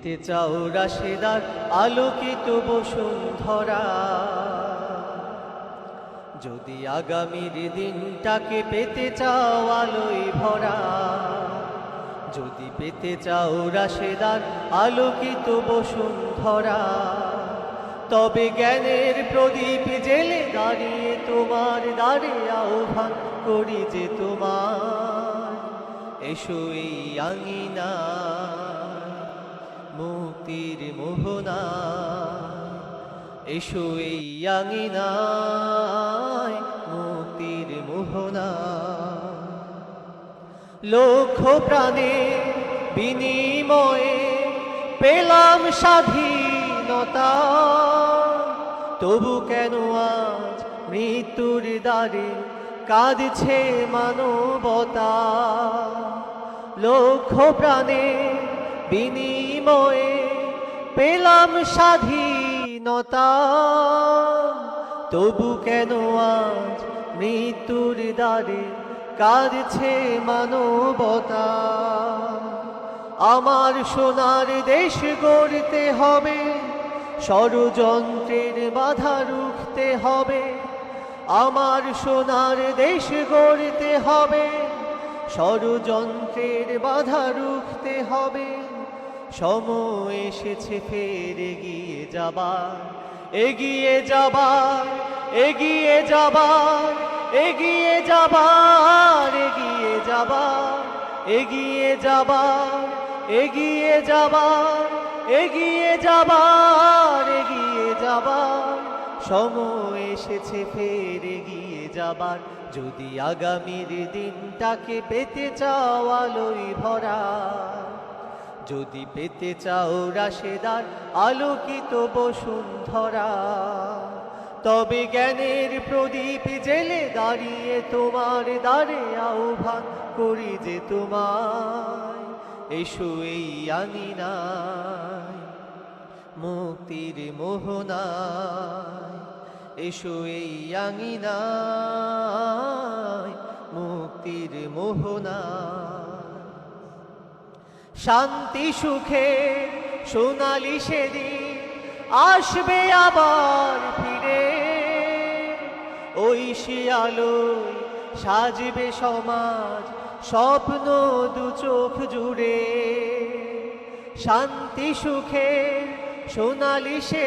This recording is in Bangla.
পেতে চাও রাশেদার আলোকিত বসুন্ধরা, যদি আগামীর দিনটাকে পেতে চাও আলোয় ভরা, যদি পেতে চাও রাশেদার আলোকিত বসুন্ধরা, তবে জ্ঞানের প্রদীপ জেলে দাঁড়িয়ে তোমার দ্বারে আহ্বান করি যে তোমার, এসো এই আঙিনা মুক্তির মোহনা, এসো এই আঙিনায় মুক্তির মোহনা। লক্ষ প্রাণে বিনিময়ে পেলাম স্বাধীনতা, তবু কেন আজ মৃত্যুর দ্বারে কাঁদছে মানবতা। লক্ষ প্রাণে বিনিময়ে পেলাম স্বাধীনতা, তবু কেন আজ মৃত্যুর দ্বারে কাঁদছে মানবতা। আমার সোনার দেশ গড়তে হবে, ষড়যন্ত্রের বাধা রুখতে হবে। আমার সোনার দেশ গড়তে হবে, ষড়যন্ত্রের বাধা রুখতে হবে। সময় এসেছে ফের এগিয়ে যাবার, এগিয়ে যাবার, এগিয়ে যাবার, এগিয়ে যাবার, এগিয়ে যাবার, এগিয়ে যাবার, এগিয়ে যাবার, এগিয়ে যাবার, এগিয়ে যাবার। সময় এসেছে ফের এগিয়ে যাবার, যদি আগামীর দিনটাকে পেতে চাও আলোয় ভরা, যদি পেতে চাও রাশেদার আলোকিত বসুন্ধরা, তবে জ্ঞানের প্রদীপ জেলে দাঁড়িয়ে তোমার দ্বারে আহ্বান করি যে তোমায়, এসো এই আঙিনায় মুক্তির মোহনায়, এসো এই আঙিনায় মুক্তির মোহনায়। শান্তি সুখে সোনালি সেদিন আসবে আবার ফিরে, ওই সে আলোয় সাজবে সমাজ স্বপ্ন দু চোখ জুড়ে। শান্তি সুখে সোনালি সে